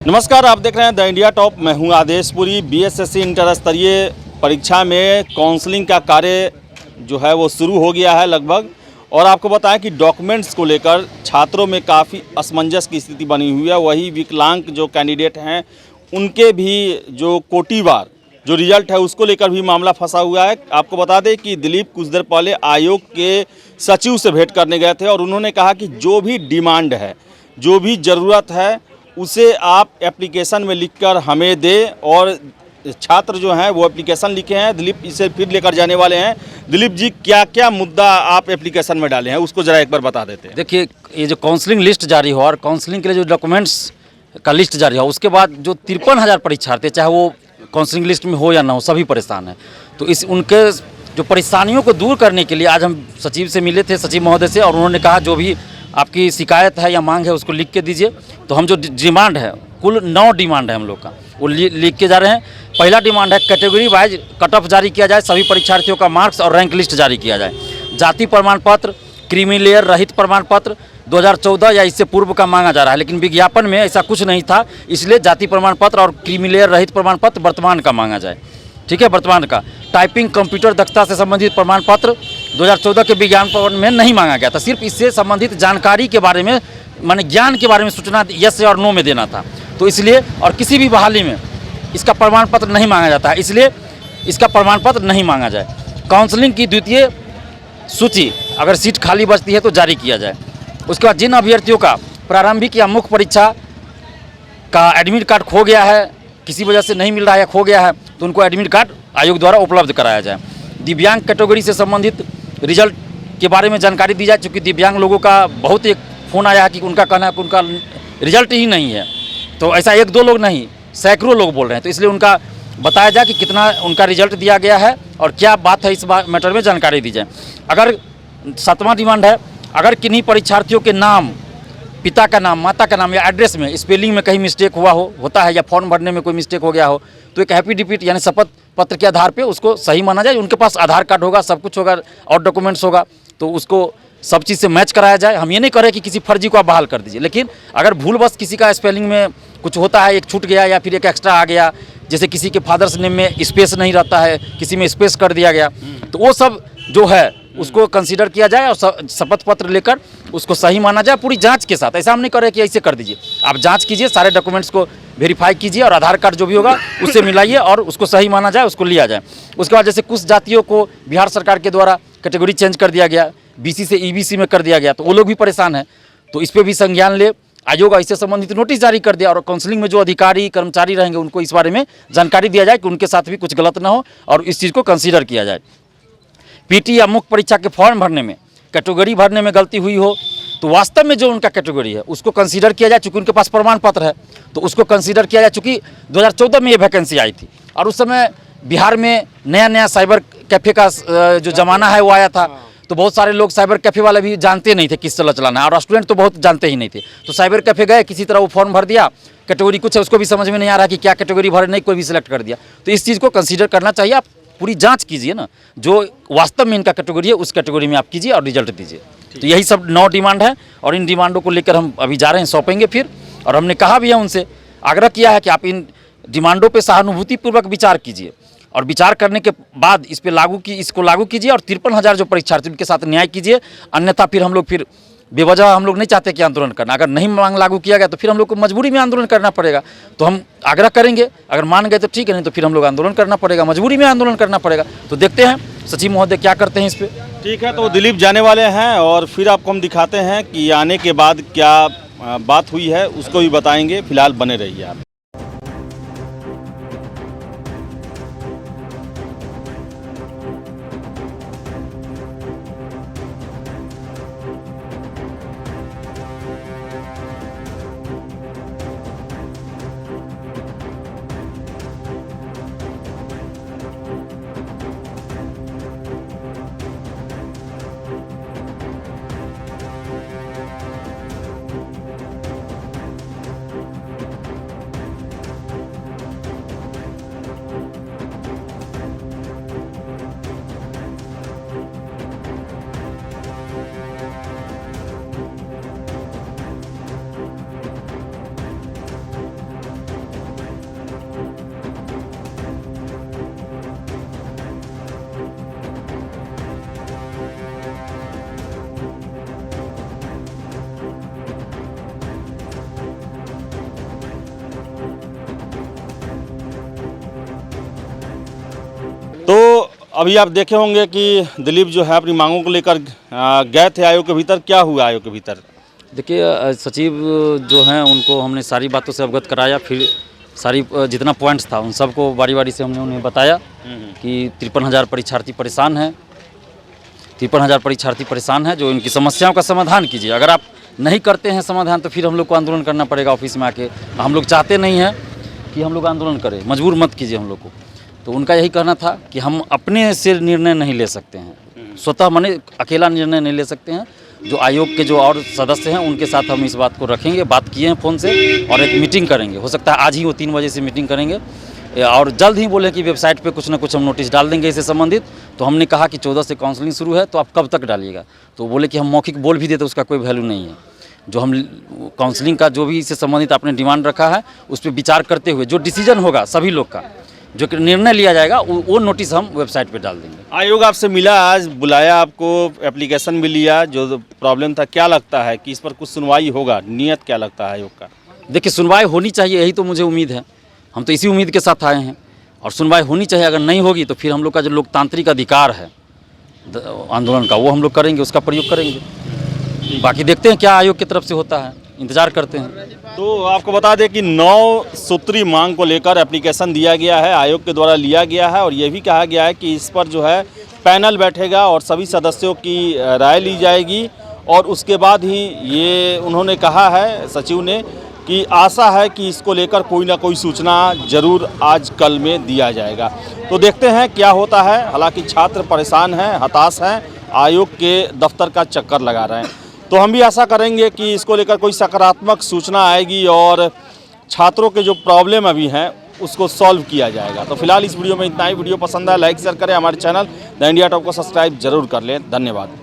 नमस्कार, आप देख रहे हैं द इंडिया टॉप। मैं हूं आदेशपुरी। बीएसएससी इंटर स्तरीय परीक्षा में काउंसलिंग का कार्य जो है वो शुरू हो गया है लगभग। और आपको बताएं कि डॉक्यूमेंट्स को लेकर छात्रों में काफ़ी असमंजस की स्थिति बनी हुई है। वही विकलांग जो कैंडिडेट हैं उनके भी जो कोटिवार जो रिजल्ट है उसको लेकर भी मामला फंसा हुआ है। आपको बता दें कि दिलीप कुछ देर पहले आयोग के सचिव से भेंट करने गए थे और उन्होंने कहा कि जो भी डिमांड है, जो भी ज़रूरत है, उसे आप एप्लीकेशन में लिखकर हमें दें। और छात्र जो हैं वो एप्लीकेशन लिखे हैं, दिलीप इसे फिर लेकर जाने वाले हैं। दिलीप जी, क्या क्या मुद्दा आप एप्लीकेशन में डाले हैं उसको ज़रा एक बार बता देते हैं। देखिए, ये जो काउंसलिंग लिस्ट जारी हो और काउंसलिंग के लिए जो डॉक्यूमेंट्स का लिस्ट जारी हो, उसके बाद जो 53,000 परीक्षार्थी, चाहे वो काउंसलिंग लिस्ट में हो या ना हो, सभी परेशान हैं। तो उनके जो परेशानियों को दूर करने के लिए आज हम सचिव से मिले थे, सचिव महोदय से, और उन्होंने कहा जो भी आपकी शिकायत है या मांग है उसको लिख के दीजिए। तो हम जो डिमांड है, कुल 9 डिमांड है हम लोग का, वो लिख के जा रहे हैं। पहला डिमांड है कैटेगरी वाइज कट ऑफ जारी किया जाए, सभी परीक्षार्थियों का मार्क्स और रैंक लिस्ट जारी किया जाए। जाति प्रमाण पत्र, क्रीमी लेयर रहित प्रमाण पत्र 2014 या इससे पूर्व का मांगा जा रहा है, लेकिन विज्ञापन में ऐसा कुछ नहीं था, इसलिए जाति प्रमाण पत्र और क्रीमी लेयर रहित प्रमाण पत्र वर्तमान का मांगा जाए। ठीक है, वर्तमान का। टाइपिंग कंप्यूटर दक्षता से संबंधित प्रमाण पत्र 2014 के विज्ञापन में नहीं मांगा गया था, सिर्फ इससे संबंधित जानकारी के बारे में, माने ज्ञान के बारे में सूचना यस और नो में देना था। तो इसलिए, और किसी भी बहाली में इसका प्रमाण पत्र नहीं मांगा जाता है, इसलिए इसका प्रमाण पत्र नहीं मांगा जाए। काउंसलिंग की द्वितीय सूची अगर सीट खाली बचती है तो जारी किया जाए। उसके बाद जिन अभ्यर्थियों का प्रारंभिक या मुख्य परीक्षा का एडमिट कार्ड खो गया है, किसी वजह से नहीं मिल रहा है या खो गया है, तो उनको एडमिट कार्ड आयोग द्वारा उपलब्ध कराया जाए। दिव्यांग कैटेगरी से संबंधित रिजल्ट के बारे में जानकारी दी जाए, क्योंकि दिव्यांग लोगों का बहुत एक फ़ोन आया है कि उनका कहना है कि उनका रिजल्ट ही नहीं है। तो ऐसा 1-2 लोग नहीं, सैकड़ों लोग बोल रहे हैं। तो इसलिए उनका बताया जाए कि कितना उनका रिजल्ट दिया गया है और क्या बात है, इस मैटर में जानकारी दी जाए। अगर 7वां डिमांड है, अगर किन्हीं परीक्षार्थियों के नाम, पिता का नाम, माता का नाम या एड्रेस में स्पेलिंग में कहीं मिस्टेक होता है या फॉर्म भरने में कोई मिस्टेक हो गया हो, तो एक हैप्पी डिपीट यानी शपथ पत्र के आधार पे उसको सही माना जाए। उनके पास आधार कार्ड होगा, सब कुछ होगा और डॉक्यूमेंट्स होगा, तो उसको सब चीज़ से मैच कराया जाए। हम ये नहीं करें कि किसी फर्जी को आप बहाल कर दीजिए, लेकिन अगर भूलवश किसी का स्पेलिंग में कुछ होता है, एक छूट गया या फिर एक एक्स्ट्रा आ गया, जैसे किसी के फादर्स नेम में स्पेस नहीं रहता है, किसी में स्पेस कर दिया गया, तो वो सब जो है उसको कंसीडर किया जाए और शपथ पत्र लेकर उसको सही माना जाए पूरी जांच के साथ। ऐसा हम नहीं करें कि ऐसे कर दीजिए, आप जांच कीजिए, सारे डॉक्यूमेंट्स को वेरीफाई कीजिए और आधार कार्ड जो भी होगा उससे मिलाइए और उसको सही माना जाए, उसको लिया जाए। उसके बाद जैसे कुछ जातियों को बिहार सरकार के द्वारा कैटेगरी चेंज कर दिया गया, BC से EBC में कर दिया गया, तो वो लोग भी परेशान हैं। तो इस पर भी संज्ञान ले, आयोग इससे संबंधित नोटिस जारी कर दिया और काउंसलिंग में जो अधिकारी कर्मचारी रहेंगे उनको इस बारे में जानकारी दिया जाए कि उनके साथ भी कुछ गलत ना हो और इस चीज़ को कंसीडर किया जाए। PT या मुख्य परीक्षा के फॉर्म भरने में, कैटेगरी भरने में गलती हुई हो, तो वास्तव में जो उनका कैटेगरी है उसको कंसीडर किया जाए, चूँकि उनके पास प्रमाण पत्र है तो उसको कंसीडर किया जाए। चूँकि 2014 में ये वैकेंसी आई थी और उस समय बिहार में नया साइबर कैफ़े का जो ज़माना है वो आया था, तो बहुत सारे लोग साइबर कैफ़े वाले भी जानते नहीं थे किस तरह चलाना है, और स्टूडेंट तो बहुत जानते ही नहीं थे। तो साइबर कैफ़े गए, किसी तरह वो फॉर्म भर दिया, कैटेगरी कुछ है उसको भी समझ में नहीं आ रहा कि क्या कैटेगरी भरे, नहीं कोई भी सिलेक्ट कर दिया। तो इस चीज़ को कंसीडर करना चाहिए। आप पूरी जांच कीजिए ना, जो वास्तव में इनका कैटेगरी है उस कैटेगरी में आप कीजिए और रिजल्ट दीजिए। तो यही सब 9 डिमांड है और इन डिमांडों को लेकर हम अभी जा रहे हैं, सौंपेंगे फिर। और हमने कहा भी है, उनसे आग्रह किया है कि आप इन डिमांडों पर सहानुभूतिपूर्वक विचार कीजिए और विचार करने के बाद इसको लागू कीजिए और 53,000 जो परीक्षार्थी उनके साथ न्याय कीजिए। अन्यथा फिर हम लोग बेवजह हम लोग नहीं चाहते कि आंदोलन करना। अगर नहीं मांग लागू किया गया तो फिर हम लोग को मजबूरी में आंदोलन करना पड़ेगा। तो हम आग्रह करेंगे, अगर मान गए तो ठीक है, नहीं तो फिर हम लोग आंदोलन करना पड़ेगा, मजबूरी में आंदोलन करना पड़ेगा। तो देखते हैं सचिव महोदय क्या करते हैं इस पर। ठीक है, तो दिलीप जाने वाले हैं और फिर आपको हम दिखाते हैं कि आने के बाद क्या बात हुई है, उसको भी बताएंगे। फिलहाल बने रहिए आप। अभी आप देखे होंगे कि दिलीप जो है अपनी मांगों को लेकर गए थे आयोग के भीतर, क्या हुआ आयोग के भीतर? देखिए सचिव जो हैं उनको हमने सारी बातों से अवगत कराया, फिर सारी जितना पॉइंट्स था उन सबको बारी बारी से हमने उन्हें बताया कि 53,000 परीक्षार्थी परेशान हैं, 53,000 परीक्षार्थी परेशान हैं, जो इनकी समस्याओं का समाधान कीजिए। अगर आप नहीं करते हैं समाधान तो फिर हम लोग को आंदोलन करना पड़ेगा ऑफिस में आके। हम लोग चाहते नहीं हैं कि हम लोग आंदोलन करें, मजबूर मत कीजिए हम लोग को। तो उनका यही कहना था कि हम अपने से निर्णय नहीं ले सकते हैं, स्वतः माने अकेला निर्णय नहीं ले सकते हैं। जो आयोग के जो और सदस्य हैं उनके साथ हम इस बात को रखेंगे, बात किए हैं फ़ोन से, और एक मीटिंग करेंगे। हो सकता है आज ही वो 3 बजे से मीटिंग करेंगे, और जल्द ही बोले कि वेबसाइट पे कुछ ना कुछ हम नोटिस डाल देंगे इससे संबंधित। तो हमने कहा कि 14 से काउंसलिंग शुरू है, तो आप कब तक डालिएगा? तो बोले कि हम मौखिक बोल भी देते उसका कोई वैल्यू नहीं है। जो हम काउंसलिंग का जो भी इससे संबंधित आपने डिमांड रखा है उस पर विचार करते हुए जो डिसीजन होगा सभी लोग का, जो निर्णय लिया जाएगा वो नोटिस हम वेबसाइट पे डाल देंगे। आयोग आपसे मिला, आज बुलाया आपको, एप्लीकेशन भी लिया, जो प्रॉब्लम था, क्या लगता है कि इस पर कुछ सुनवाई होगा? नियत क्या लगता है आयोग का? देखिए सुनवाई होनी चाहिए, यही तो मुझे उम्मीद है। हम तो इसी उम्मीद के साथ आए हैं, और सुनवाई होनी चाहिए। अगर नहीं होगी तो फिर हम लोग का जो लोकतांत्रिक अधिकार है आंदोलन का, वो हम लोग करेंगे, उसका प्रयोग करेंगे। बाकी देखते हैं क्या आयोग की तरफ से होता है, इंतजार करते हैं। तो आपको बता दें कि 9 सूत्री मांग को लेकर एप्लीकेशन दिया गया है, आयोग के द्वारा लिया गया है, और ये भी कहा गया है कि इस पर जो है पैनल बैठेगा और सभी सदस्यों की राय ली जाएगी, और उसके बाद ही ये उन्होंने कहा है सचिव ने कि आशा है कि इसको लेकर कोई ना कोई सूचना जरूर आज कल में दिया जाएगा। तो देखते हैं क्या होता है। हालांकि छात्र परेशान हैं, हताश हैं, आयोग के दफ्तर का चक्कर लगा रहे हैं। तो हम भी आशा करेंगे कि इसको लेकर कोई सकारात्मक सूचना आएगी और छात्रों के जो प्रॉब्लम अभी हैं उसको सॉल्व किया जाएगा। तो फिलहाल इस वीडियो में इतना ही। वीडियो पसंद आया लाइक शेयर करें, हमारे चैनल द इंडिया टॉप को सब्सक्राइब जरूर कर लें। धन्यवाद।